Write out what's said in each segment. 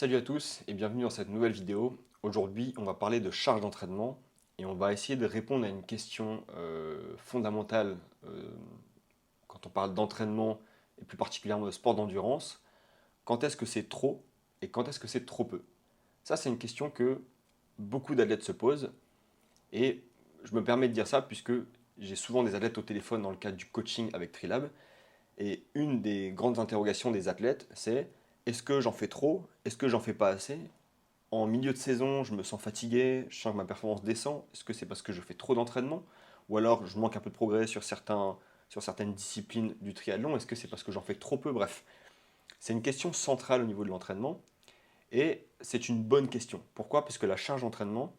Salut à tous et bienvenue dans cette nouvelle vidéo. Aujourd'hui, on va parler de charge d'entraînement et on va essayer de répondre à une question fondamentale quand on parle d'entraînement et plus particulièrement de sport d'endurance. Quand est-ce que c'est trop et quand est-ce que c'est trop peu? Ça, c'est une question que beaucoup d'athlètes se posent et je me permets de dire ça puisque j'ai souvent des athlètes au téléphone dans le cadre du coaching avec Trilab et une des grandes interrogations des athlètes, c'est est-ce que j'en fais trop? Est-ce que j'en fais pas assez? En milieu de saison, je me sens fatigué, je sens que ma performance descend. Est-ce que c'est parce que je fais trop d'entraînement? Ou alors je manque un peu de progrès sur certaines disciplines du triathlon? Est-ce que c'est parce que j'en fais trop peu? Bref, c'est une question centrale au niveau de l'entraînement et c'est une bonne question. Pourquoi? Parce que la charge d'entraînement,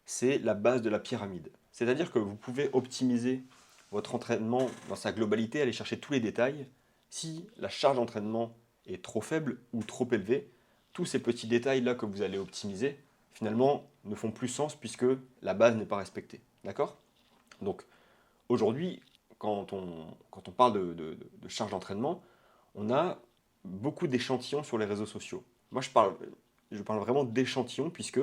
c'est la base de la pyramide. C'est-à-dire que vous pouvez optimiser votre entraînement dans sa globalité, aller chercher tous les détails. Si la charge d'entraînement est trop faible ou trop élevée, tous ces petits détails-là que vous allez optimiser, finalement, ne font plus sens puisque la base n'est pas respectée. D'accord? Donc, aujourd'hui, quand on parle de charge d'entraînement, on a beaucoup d'échantillons sur les réseaux sociaux. Moi, je parle vraiment d'échantillons puisque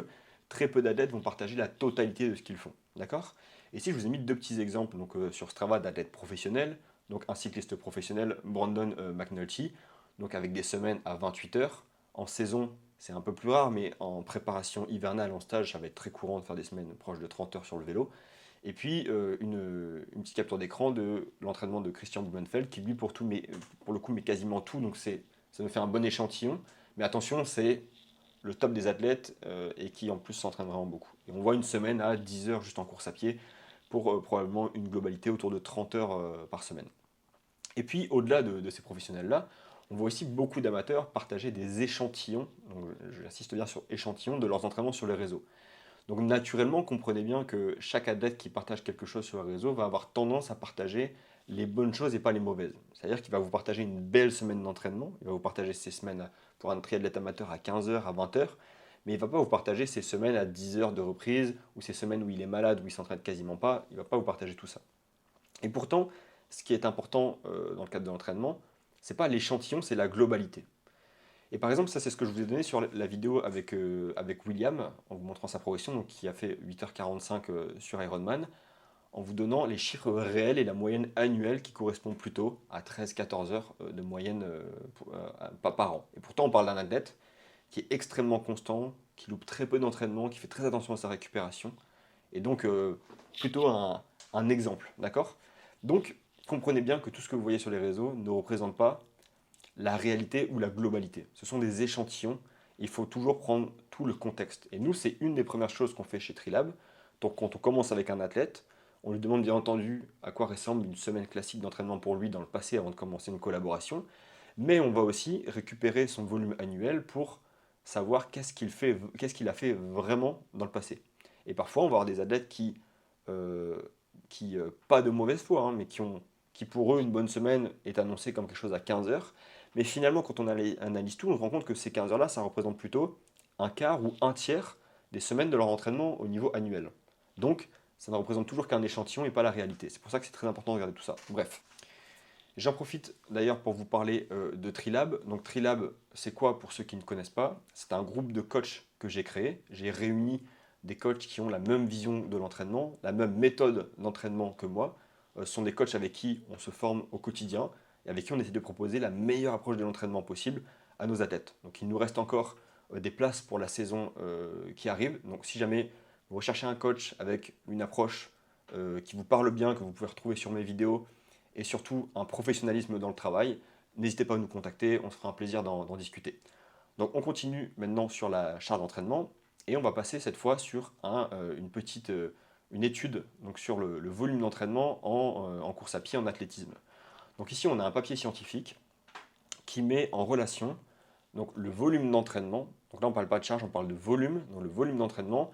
très peu d'athlètes vont partager la totalité de ce qu'ils font. D'accord? Et si je vous ai mis deux petits exemples donc, sur Strava d'athlètes professionnels, donc un cycliste professionnel, Brandon McNulty, donc avec des semaines à 28 heures. En saison, c'est un peu plus rare, mais en préparation hivernale, en stage, ça va être très courant de faire des semaines proches de 30 heures sur le vélo. Et puis une petite capture d'écran de l'entraînement de Christian Blumenfeld qui lui pour le coup met quasiment tout, donc ça nous fait un bon échantillon. Mais attention, c'est le top des athlètes et qui en plus s'entraîne vraiment beaucoup. Et on voit une semaine à 10 heures juste en course à pied pour probablement une globalité autour de 30 heures par semaine. Et puis au-delà de ces professionnels-là, on voit aussi beaucoup d'amateurs partager des échantillons, donc j'insiste bien sur échantillons, de leurs entraînements sur les réseaux. Donc naturellement, comprenez bien que chaque athlète qui partage quelque chose sur le réseau va avoir tendance à partager les bonnes choses et pas les mauvaises. C'est-à-dire qu'il va vous partager une belle semaine d'entraînement, il va vous partager ses semaines pour un triathlète amateur à 15 heures, à 20 heures, mais il ne va pas vous partager ses semaines à 10 heures de reprise, ou ses semaines où il est malade, où il s'entraîne quasiment pas, il ne va pas vous partager tout ça. Et pourtant, ce qui est important dans le cadre de l'entraînement, c'est pas l'échantillon, c'est la globalité. Et par exemple, ça c'est ce que je vous ai donné sur la vidéo avec William, en vous montrant sa progression, donc qui a fait 8h45 sur Ironman, en vous donnant les chiffres réels et la moyenne annuelle qui correspond plutôt à 13-14 heures de moyenne par an. Et pourtant, on parle d'un athlète qui est extrêmement constant, qui loupe très peu d'entraînement, qui fait très attention à sa récupération, et donc plutôt un exemple, d'accord? Donc, comprenez bien que tout ce que vous voyez sur les réseaux ne représente pas la réalité ou la globalité. Ce sont des échantillons. Il faut toujours prendre tout le contexte. Et nous, c'est une des premières choses qu'on fait chez Trilab. Donc, quand on commence avec un athlète, on lui demande bien entendu à quoi ressemble une semaine classique d'entraînement pour lui dans le passé avant de commencer une collaboration. Mais on va aussi récupérer son volume annuel pour savoir qu'est-ce qu'il a fait vraiment dans le passé. Et parfois, on va avoir des athlètes euh, pas de mauvaise foi, hein, mais qui pour eux, une bonne semaine est annoncée comme quelque chose à 15 heures. Mais finalement, quand on analyse tout, on se rend compte que ces 15 heures-là, ça représente plutôt un quart ou un tiers des semaines de leur entraînement au niveau annuel. Donc, ça ne représente toujours qu'un échantillon et pas la réalité. C'est pour ça que c'est très important de regarder tout ça. Bref. J'en profite d'ailleurs pour vous parler de Trilab. Donc Trilab, c'est quoi pour ceux qui ne connaissent pas? C'est un groupe de coachs que j'ai créé. J'ai réuni des coachs qui ont la même vision de l'entraînement, la même méthode d'entraînement que moi. Ce sont des coachs avec qui on se forme au quotidien et avec qui on essaie de proposer la meilleure approche de l'entraînement possible à nos athlètes. Donc il nous reste encore des places pour la saison qui arrive. Donc si jamais vous recherchez un coach avec une approche qui vous parle bien, que vous pouvez retrouver sur mes vidéos, et surtout un professionnalisme dans le travail, n'hésitez pas à nous contacter, on se fera un plaisir d'en discuter. Donc on continue maintenant sur la charge d'entraînement et on va passer cette fois sur une étude donc sur le volume d'entraînement en course à pied, en athlétisme. Donc ici on a un papier scientifique qui met en relation donc, le volume d'entraînement, donc là on ne parle pas de charge, on parle de volume, donc le volume d'entraînement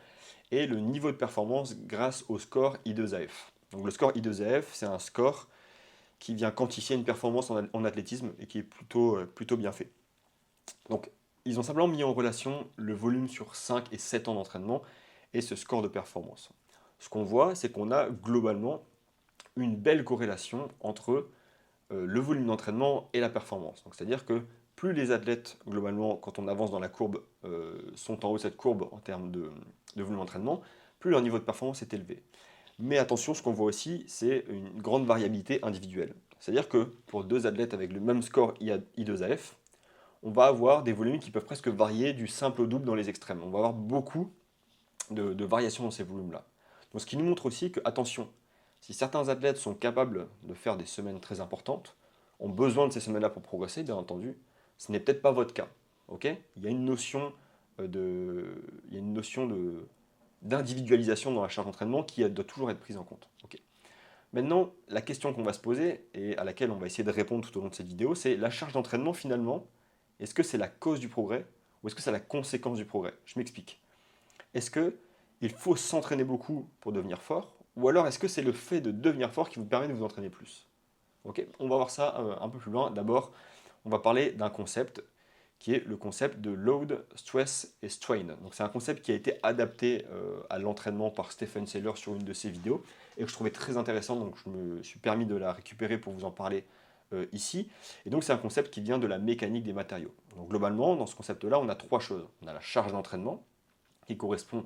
et le niveau de performance grâce au score I2AF. Donc le score I2AF, c'est un score qui vient quantifier une performance en athlétisme et qui est plutôt bien fait. Donc, ils ont simplement mis en relation le volume sur 5 et 7 ans d'entraînement et ce score de performance. Ce qu'on voit, c'est qu'on a globalement une belle corrélation entre le volume d'entraînement et la performance. Donc, c'est-à-dire que plus les athlètes, globalement, quand on avance dans la courbe, sont en haut de cette courbe en termes de volume d'entraînement, plus leur niveau de performance est élevé. Mais attention, ce qu'on voit aussi, c'est une grande variabilité individuelle. C'est-à-dire que pour deux athlètes avec le même score I2AF, on va avoir des volumes qui peuvent presque varier du simple au double dans les extrêmes. On va avoir beaucoup de variations dans ces volumes-là. Donc ce qui nous montre aussi que, attention, si certains athlètes sont capables de faire des semaines très importantes, ont besoin de ces semaines-là pour progresser, bien entendu, ce n'est peut-être pas votre cas. Ok. Il y a une notion il y a une notion d'individualisation dans la charge d'entraînement qui doit toujours être prise en compte. Ok. Maintenant, la question qu'on va se poser et à laquelle on va essayer de répondre tout au long de cette vidéo, c'est la charge d'entraînement finalement, est-ce que c'est la cause du progrès ou est-ce que c'est la conséquence du progrès? Je m'explique. Est-ce que il faut s'entraîner beaucoup pour devenir fort ou alors est-ce que c'est le fait de devenir fort qui vous permet de vous entraîner plus? Ok, on va voir ça un peu plus loin. D'abord, on va parler d'un concept qui est le concept de load, stress et strain. Donc c'est un concept qui a été adapté à l'entraînement par Stephen Seiler sur une de ses vidéos et que je trouvais très intéressant, donc je me suis permis de la récupérer pour vous en parler ici. Et donc c'est un concept qui vient de la mécanique des matériaux. Donc globalement, dans ce concept-là, on a trois choses. On a la charge d'entraînement qui correspond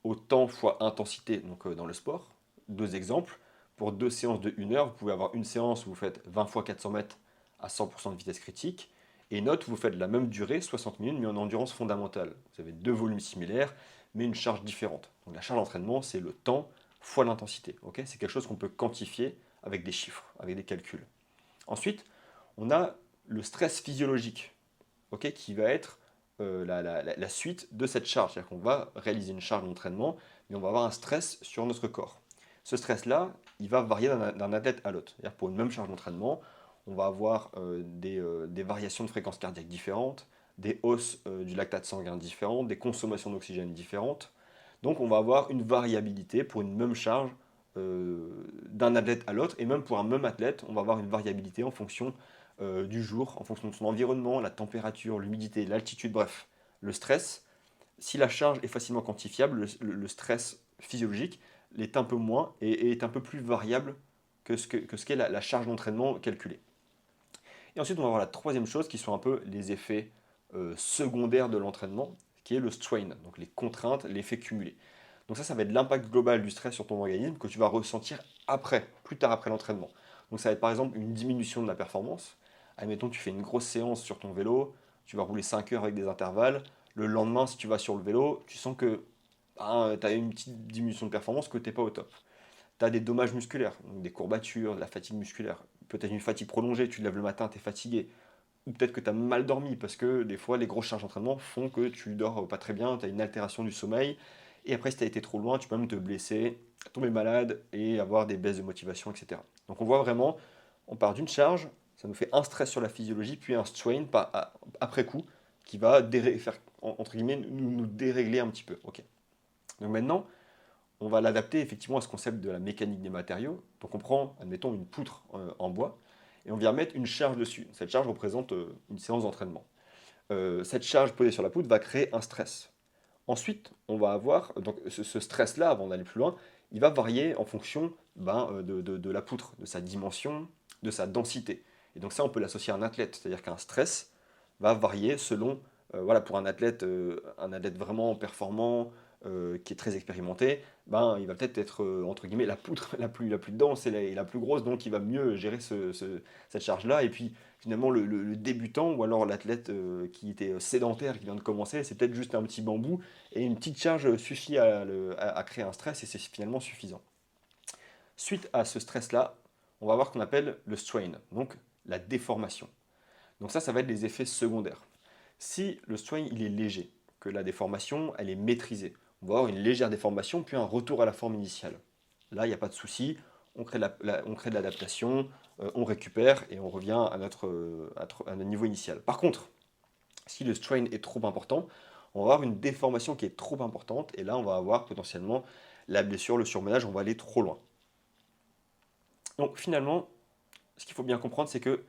au temps fois intensité donc, dans le sport. Deux exemples. Pour deux séances de 1 heure, vous pouvez avoir une séance où vous faites 20 fois 400 mètres à 100% de vitesse critique et une autre où vous faites la même durée, 60 minutes, mais en endurance fondamentale. Vous avez deux volumes similaires, mais une charge différente. Donc la charge d'entraînement, c'est le temps fois l'intensité. Okay, c'est quelque chose qu'on peut quantifier avec des chiffres, avec des calculs. Ensuite, on a le stress physiologique, okay, qui va être la suite de cette charge. C'est-à-dire qu'on va réaliser une charge d'entraînement, mais on va avoir un stress sur notre corps. Ce stress-là, il va varier d'un athlète à l'autre. C'est-à-dire pour une même charge d'entraînement, on va avoir des variations de fréquence cardiaque différentes, des hausses du lactate sanguin différentes, des consommations d'oxygène différentes. Donc on va avoir une variabilité pour une même charge d'un athlète à l'autre, et même pour un même athlète, on va avoir une variabilité en fonction du jour, en fonction de son environnement, la température, l'humidité, l'altitude, bref. Le stress, si la charge est facilement quantifiable, le stress physiologique l'est un peu moins et est un peu plus variable que ce qu'est la charge d'entraînement calculée. Et ensuite, on va voir la troisième chose qui sont un peu les effets secondaires de l'entraînement, qui est le strain, donc les contraintes, l'effet cumulé. Donc ça va être l'impact global du stress sur ton organisme que tu vas ressentir après, plus tard après l'entraînement. Donc ça va être par exemple une diminution de la performance. Admettons que tu fais une grosse séance sur ton vélo, tu vas rouler 5 heures avec des intervalles. Le lendemain, si tu vas sur le vélo, tu sens que tu as une petite diminution de performance, que tu n'es pas au top. Tu as des dommages musculaires, donc des courbatures, de la fatigue musculaire, peut-être une fatigue prolongée, tu te lèves le matin, tu es fatigué, ou peut-être que tu as mal dormi, parce que des fois les grosses charges d'entraînement font que tu dors pas très bien, tu as une altération du sommeil, et après si tu as été trop loin, tu peux même te blesser, tomber malade et avoir des baisses de motivation, etc. Donc on voit vraiment, on part d'une charge, ça nous fait un stress sur la physiologie, puis un strain après coup, qui va faire, entre guillemets, nous dérégler un petit peu. Ok. Donc maintenant, on va l'adapter effectivement à ce concept de la mécanique des matériaux. Donc on prend, admettons, une poutre en bois et on vient mettre une charge dessus. Cette charge représente une séance d'entraînement. Cette charge posée sur la poutre va créer un stress. Ensuite, on va avoir, donc ce stress-là, avant d'aller plus loin, il va varier en fonction de la poutre, de sa dimension, de sa densité. Et donc ça, on peut l'associer à un athlète, c'est-à-dire qu'un stress va varier selon, voilà, pour un athlète vraiment performant, qui est très expérimenté, il va peut-être être, entre guillemets, la poutre la plus dense et la plus grosse, donc il va mieux gérer cette charge-là. Et puis finalement, le débutant ou alors l'athlète qui était sédentaire, qui vient de commencer, c'est peut-être juste un petit bambou et une petite charge suffit à créer un stress et c'est finalement suffisant. Suite à ce stress-là, on va avoir ce qu'on appelle le strain, donc la déformation. Donc ça va être les effets secondaires. Si le strain il est léger, que la déformation elle est maîtrisée, on va avoir une légère déformation puis un retour à la forme initiale. Là, il n'y a pas de souci, on crée de l'adaptation, on récupère et on revient à notre niveau initial. Par contre, si le strain est trop important, on va avoir une déformation qui est trop importante et là, on va avoir potentiellement la blessure, le surmenage, on va aller trop loin. Donc finalement, ce qu'il faut bien comprendre, c'est que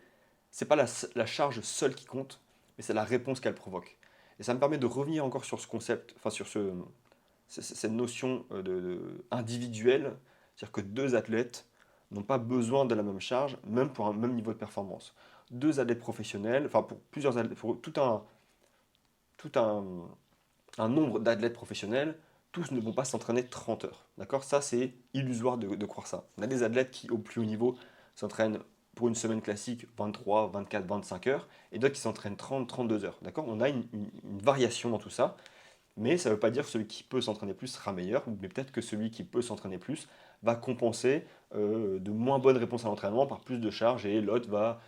c'est pas la charge seule qui compte, mais c'est la réponse qu'elle provoque. Et ça me permet de revenir encore sur ce concept, enfin sur cette notion individuelle, c'est-à-dire que deux athlètes n'ont pas besoin de la même charge, même pour un même niveau de performance. 2 athlètes professionnels, enfin pour plusieurs athlètes, pour tout un nombre d'athlètes professionnels, tous ne vont pas s'entraîner 30 heures. D'accord? Ça, c'est illusoire de croire ça. On a des athlètes qui, au plus haut niveau, s'entraînent pour une semaine classique 23, 24, 25 heures, et d'autres qui s'entraînent 30, 32 heures. D'accord? On a une variation dans tout ça. Mais ça ne veut pas dire que celui qui peut s'entraîner plus sera meilleur, mais peut-être que celui qui peut s'entraîner plus va compenser de moins bonnes réponses à l'entraînement par plus de charges et l'autre va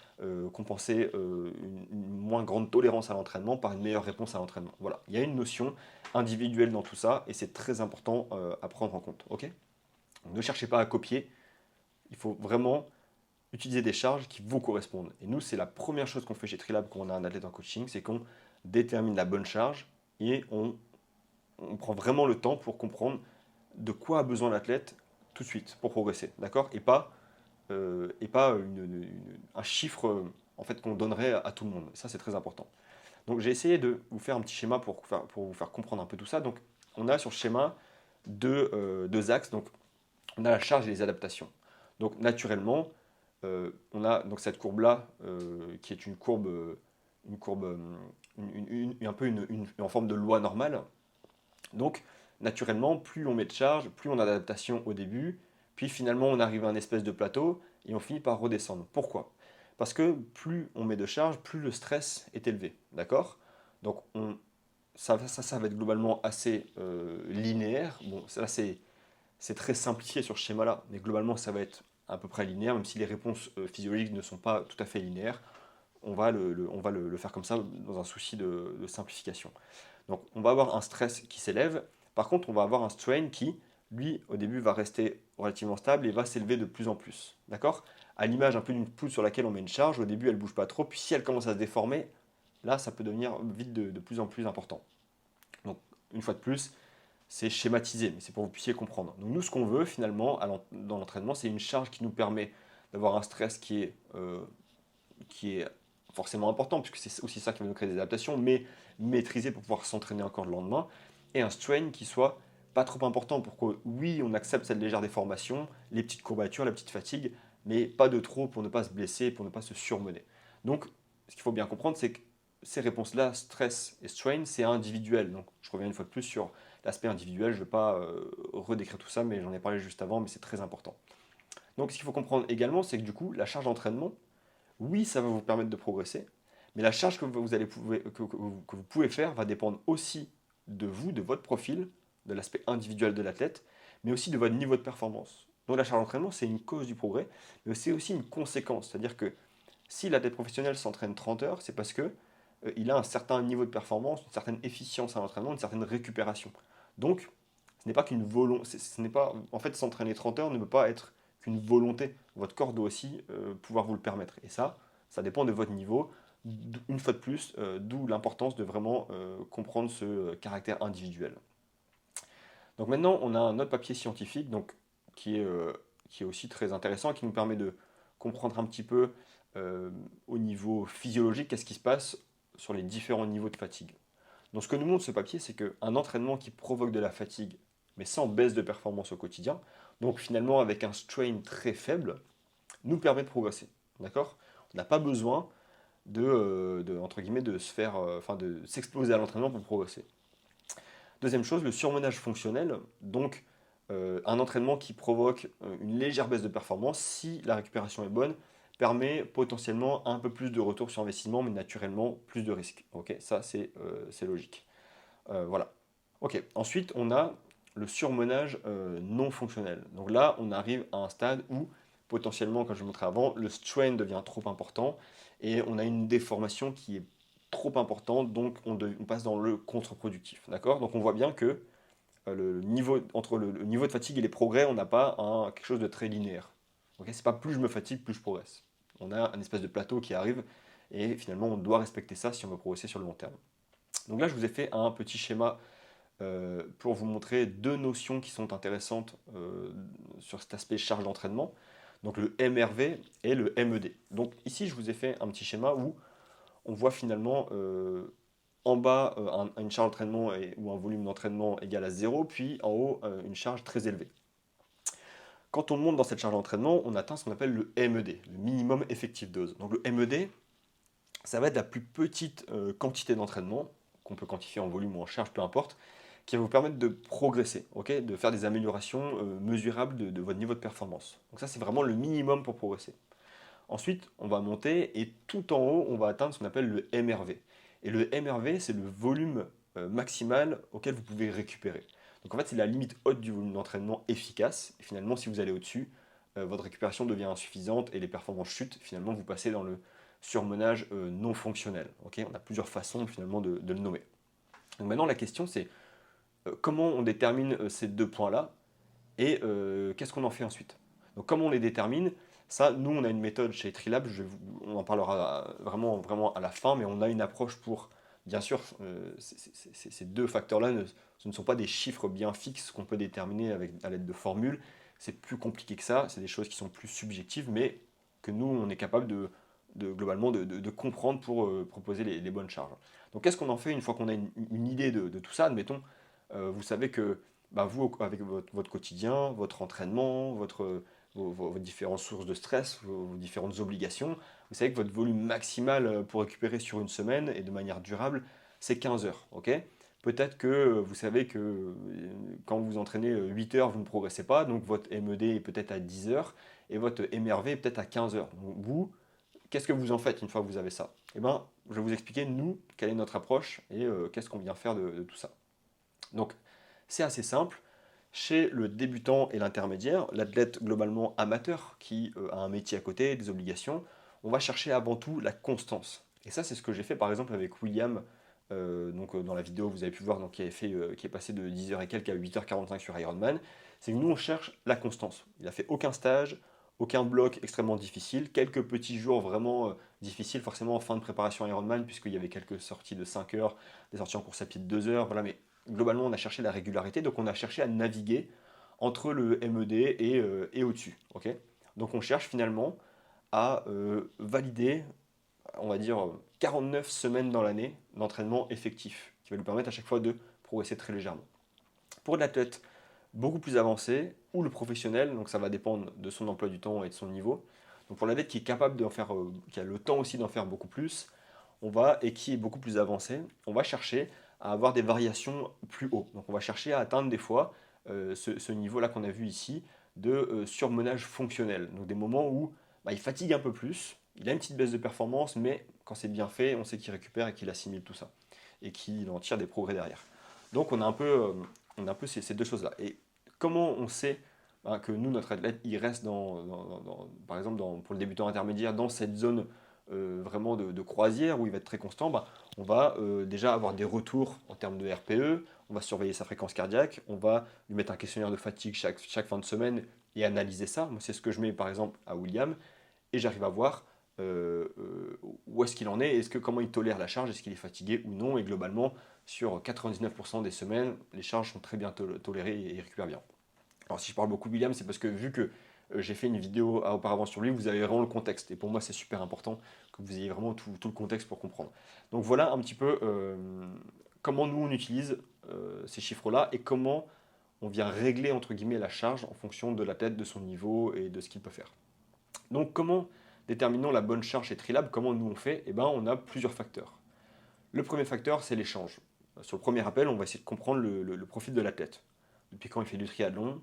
compenser une moins grande tolérance à l'entraînement par une meilleure réponse à l'entraînement. Voilà, il y a une notion individuelle dans tout ça et c'est très important à prendre en compte. Ok? Donc, ne cherchez pas à copier, il faut vraiment utiliser des charges qui vous correspondent. Et nous, c'est la première chose qu'on fait chez Trilab quand on a un athlète en coaching, c'est qu'on détermine la bonne charge et on prend vraiment le temps pour comprendre de quoi a besoin l'athlète tout de suite pour progresser, d'accord? Et pas un chiffre en fait qu'on donnerait à tout le monde. Ça, c'est très important. Donc, j'ai essayé de vous faire un petit schéma pour vous faire comprendre un peu tout ça. Donc, on a sur le schéma deux axes. Donc, on a la charge et les adaptations. Donc, naturellement, on a donc cette courbe-là qui est une courbe un peu en forme de loi normale. Donc, naturellement, plus on met de charge, plus on a d'adaptation au début, puis finalement on arrive à un espèce de plateau et on finit par redescendre. Pourquoi? Parce que plus on met de charge, plus le stress est élevé. D'accord? Donc, ça va être globalement assez linéaire. Bon, ça, c'est très simplifié sur ce schéma-là, mais globalement, ça va être à peu près linéaire, même si les réponses physiologiques ne sont pas tout à fait linéaires. On va le faire comme ça dans un souci de simplification. Donc, on va avoir un stress qui s'élève. Par contre, on va avoir un strain qui, lui, au début, va rester relativement stable et va s'élever de plus en plus. D'accord? À l'image un peu d'une poule sur laquelle on met une charge, au début, elle ne bouge pas trop. Puis si elle commence à se déformer, là, ça peut devenir vite de plus en plus important. Donc, une fois de plus, c'est schématisé, mais c'est pour que vous puissiez comprendre. Donc, nous, ce qu'on veut, finalement, dans l'entraînement, c'est une charge qui nous permet d'avoir un stress qui est forcément important, puisque c'est aussi ça qui va nous créer des adaptations, mais maîtrisé pour pouvoir s'entraîner encore le lendemain, et un strain qui soit pas trop important pour que, oui, on accepte cette légère déformation, les petites courbatures, la petite fatigue, mais pas de trop pour ne pas se blesser, pour ne pas se surmener. Donc, ce qu'il faut bien comprendre, c'est que ces réponses-là, stress et strain, c'est individuel. Donc, je reviens une fois de plus sur l'aspect individuel, je ne vais pas redécrire tout ça, mais j'en ai parlé juste avant, mais c'est très important. Donc, ce qu'il faut comprendre également, c'est que du coup, la charge d'entraînement, oui, ça va vous permettre de progresser, mais la charge que vous pouvez faire va dépendre aussi de vous, de votre profil, de l'aspect individuel de l'athlète, mais aussi de votre niveau de performance. Donc la charge d'entraînement, c'est une cause du progrès, mais c'est aussi une conséquence. C'est-à-dire que si l'athlète professionnel s'entraîne 30 heures, c'est parce que il a un certain niveau de performance, une certaine efficience à l'entraînement, une certaine récupération. Donc, ce n'est pas qu'une volonté, ce n'est pas, en fait, s'entraîner 30 heures ne peut pas être qu'une volonté. Votre corps doit aussi pouvoir vous le permettre. Et ça dépend de votre niveau. Une fois de plus, d'où l'importance de vraiment comprendre ce caractère individuel. Donc maintenant, on a un autre papier scientifique qui est aussi très intéressant, qui nous permet de comprendre un petit peu au niveau physiologique qu'est-ce qui se passe sur les différents niveaux de fatigue. Donc ce que nous montre ce papier, c'est qu'un entraînement qui provoque de la fatigue, mais sans baisse de performance au quotidien, donc finalement avec un strain très faible, nous permet de progresser. D'accord? On n'a pas besoin entre guillemets, de se faire, de s'exploser à l'entraînement pour progresser. Deuxième chose, le surmenage fonctionnel, donc un entraînement qui provoque une légère baisse de performance, si la récupération est bonne, permet potentiellement un peu plus de retour sur investissement, mais naturellement plus de risques. Ok, ça c'est logique. Voilà. Ok, ensuite on a le surmenage non fonctionnel. Donc là, on arrive à un stade où potentiellement, comme je vous montrais avant, le strain devient trop important et on a une déformation qui est trop importante, donc on passe dans le contre-productif. D'accord? Donc on voit bien que entre le niveau de fatigue et les progrès, on n'a pas quelque chose de très linéaire. Okay, c'est pas plus je me fatigue, plus je progresse. On a un espèce de plateau qui arrive et finalement on doit respecter ça si on veut progresser sur le long terme. Donc là, je vous ai fait un petit schéma pour vous montrer deux notions qui sont intéressantes sur cet aspect charge d'entraînement. Donc le MRV et le MED. Donc ici, je vous ai fait un petit schéma où on voit finalement en bas une charge d'entraînement ou un volume d'entraînement égal à 0, puis en haut une charge très élevée. Quand on monte dans cette charge d'entraînement, on atteint ce qu'on appelle le MED, le minimum effective dose. Donc le MED, Ça va être la plus petite quantité d'entraînement, qu'on peut quantifier en volume ou en charge, peu importe, qui va vous permettre de progresser, ok, de faire des améliorations mesurables de votre niveau de performance. Donc ça, c'est vraiment le minimum pour progresser. Ensuite, on va monter et tout en haut, on va atteindre ce qu'on appelle le MRV. Et le MRV, c'est le volume maximal auquel vous pouvez récupérer. Donc en fait, c'est la limite haute du volume d'entraînement efficace. Et finalement, si vous allez au-dessus, votre récupération devient insuffisante et les performances chutent. Finalement, vous passez dans le surmenage non fonctionnel. Ok, on a plusieurs façons finalement de le nommer. Donc maintenant, la question, c'est comment on détermine ces deux points-là et qu'est-ce qu'on en fait ensuite. Donc comment on les détermine, ça, nous, on a une méthode chez Trilab, on en parlera vraiment, vraiment à la fin, mais on a une approche pour, bien sûr, ces deux facteurs-là, ce ne sont pas des chiffres bien fixes qu'on peut déterminer à l'aide de formules, c'est plus compliqué que ça, c'est des choses qui sont plus subjectives, mais que nous, on est capable globalement de comprendre pour proposer les bonnes charges. Donc qu'est-ce qu'on en fait une fois qu'on a une idée de tout ça, admettons, vous savez que bah, vous, avec votre quotidien, votre entraînement, vos différentes sources de stress, vos différentes obligations, vous savez que votre volume maximal pour récupérer sur une semaine et de manière durable, c'est 15 heures. Ok, peut-être que vous savez que quand vous entraînez 8 heures, vous ne progressez pas, donc votre MED est peut-être à 10 heures et votre MRV est peut-être à 15 heures. Donc vous, qu'est-ce que vous en faites une fois que vous avez ça? Eh bien, je vais vous expliquer, nous, quelle est notre approche et qu'est-ce qu'on vient faire de tout ça. Donc, c'est assez simple. Chez le débutant et l'intermédiaire, l'athlète globalement amateur qui a un métier à côté, des obligations, on va chercher avant tout la constance. Et ça, c'est ce que j'ai fait par exemple avec William. Dans la vidéo, vous avez pu voir qui est passé de 10 heures et quelques à 8h45 sur Ironman. C'est que nous, on cherche la constance. Il n'a fait aucun stage, aucun bloc extrêmement difficile, quelques petits jours vraiment difficiles, forcément en fin de préparation Ironman, puisqu'il y avait quelques sorties de 5 heures, des sorties en course à pied de 2 heures, voilà, mais globalement, on a cherché la régularité, donc on a cherché à naviguer entre le MED et au-dessus. Ok, donc on cherche finalement à valider, on va dire, 49 semaines dans l'année d'entraînement effectif, qui va lui permettre à chaque fois de progresser très légèrement. Pour l'athlète beaucoup plus avancé, ou le professionnel, donc ça va dépendre de son emploi du temps et de son niveau. Donc pour l'athlète qui est capable d'en faire, qui a le temps aussi d'en faire beaucoup plus, et qui est beaucoup plus avancé, on va chercher à avoir des variations plus haut. Donc on va chercher à atteindre des fois ce niveau-là qu'on a vu ici de surmenage fonctionnel. Donc des moments où bah, il fatigue un peu plus, il a une petite baisse de performance, mais quand c'est bien fait, on sait qu'il récupère et qu'il assimile tout ça. Et qu'il en tire des progrès derrière. Donc on a un peu ces deux choses-là. Et comment on sait que nous, notre athlète, il reste par exemple, pour le débutant intermédiaire, dans cette zone vraiment de croisière où il va être très constant, bah, on va déjà avoir des retours en termes de RPE, on va surveiller sa fréquence cardiaque, on va lui mettre un questionnaire de fatigue chaque fin de semaine et analyser ça. Moi, c'est ce que je mets par exemple à William et j'arrive à voir où est-ce qu'il en est, comment il tolère la charge, est-ce qu'il est fatigué ou non, et globalement, sur 99% des semaines, les charges sont très bien tolérées et il récupère bien. Alors si je parle beaucoup de William, c'est parce que vu que j'ai fait une vidéo auparavant sur lui, vous avez vraiment le contexte. Et pour moi, c'est super important que vous ayez vraiment tout le contexte pour comprendre. Donc voilà un petit peu comment nous on utilise ces chiffres-là et comment on vient régler entre guillemets la charge en fonction de la tête, de son niveau et de ce qu'il peut faire. Donc comment déterminons la bonne charge chez Trilab? Comment nous on fait? Eh ben, on a plusieurs facteurs. Le premier facteur, c'est l'échange. Sur le premier appel, on va essayer de comprendre le profil de l'athlète. Depuis quand il fait du triathlon,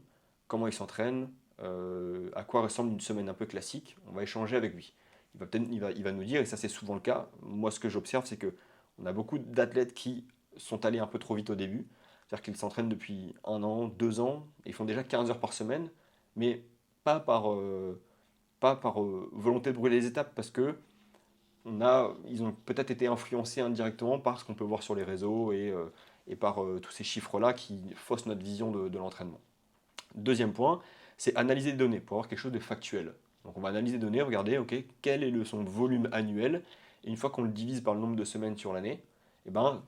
comment il s'entraîne, à quoi ressemble une semaine un peu classique. On va échanger avec lui. Il va nous dire, et ça c'est souvent le cas, moi ce que j'observe, c'est que on a beaucoup d'athlètes qui sont allés un peu trop vite au début. C'est-à-dire qu'ils s'entraînent depuis 1 an, 2 ans, et ils font déjà 15 heures par semaine, mais pas par volonté de brûler les étapes, parce que ils ont peut-être été influencés indirectement par ce qu'on peut voir sur les réseaux et par tous ces chiffres-là qui faussent notre vision de l'entraînement. Deuxième point, c'est analyser les données pour avoir quelque chose de factuel. Donc on va analyser les données, regarder quel est son volume annuel, et une fois qu'on le divise par le nombre de semaines sur l'année,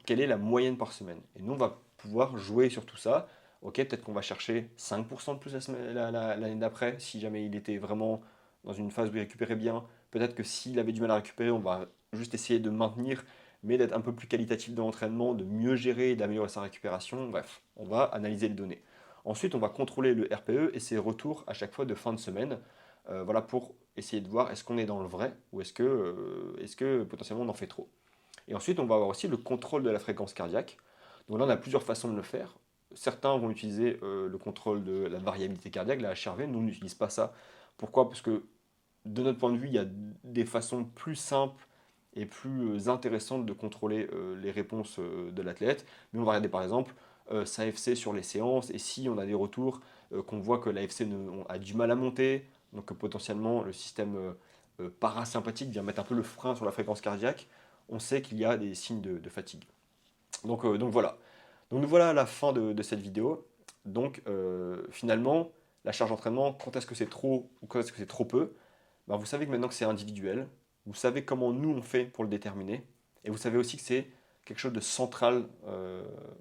quelle est la moyenne par semaine. Et nous, on va pouvoir jouer sur tout ça. Peut-être qu'on va chercher 5% de plus l'année d'après, si jamais il était vraiment dans une phase où il récupérait bien. Peut-être que s'il avait du mal à récupérer, on va juste essayer de maintenir, mais d'être un peu plus qualitatif dans l'entraînement, de mieux gérer et d'améliorer sa récupération. Bref, on va analyser les données. Ensuite, on va contrôler le RPE et ses retours à chaque fois de fin de semaine, voilà, pour essayer de voir est-ce qu'on est dans le vrai ou est-ce que potentiellement on en fait trop. Et ensuite, on va avoir aussi le contrôle de la fréquence cardiaque. Donc là, on a plusieurs façons de le faire. Certains vont utiliser le contrôle de la variabilité cardiaque, la HRV. Nous, on n'utilise pas ça. Pourquoi? Parce que de notre point de vue, il y a des façons plus simples et plus intéressantes de contrôler les réponses de l'athlète. Mais on va regarder par exemple sa FC sur les séances et si on a des retours qu'on voit que la FC a du mal à monter, donc que potentiellement le système parasympathique vient mettre un peu le frein sur la fréquence cardiaque, on sait qu'il y a des signes de fatigue. Donc voilà. Donc nous voilà à la fin de cette vidéo. Donc finalement, la charge d'entraînement, quand est-ce que c'est trop ou quand est-ce que c'est trop peu? Ben, vous savez que maintenant que c'est individuel, vous savez comment nous on fait pour le déterminer, et vous savez aussi que c'est quelque chose de central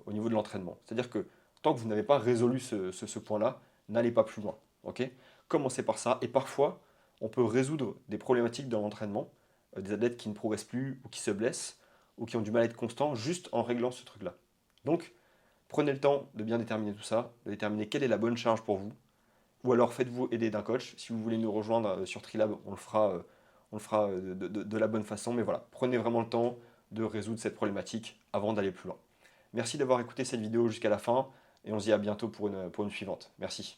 au niveau de l'entraînement. C'est-à-dire que tant que vous n'avez pas résolu ce point-là, n'allez pas plus loin. Ok? Commencez par ça, et parfois on peut résoudre des problématiques dans l'entraînement, des athlètes qui ne progressent plus ou qui se blessent ou qui ont du mal à être constants juste en réglant ce truc-là. Donc prenez le temps de bien déterminer tout ça, de déterminer quelle est la bonne charge pour vous, ou alors faites-vous aider d'un coach. Si vous voulez nous rejoindre sur Trilab, on le fera de la bonne façon. Mais voilà, prenez vraiment le temps de résoudre cette problématique avant d'aller plus loin. Merci d'avoir écouté cette vidéo jusqu'à la fin et on se dit à bientôt pour une suivante. Merci.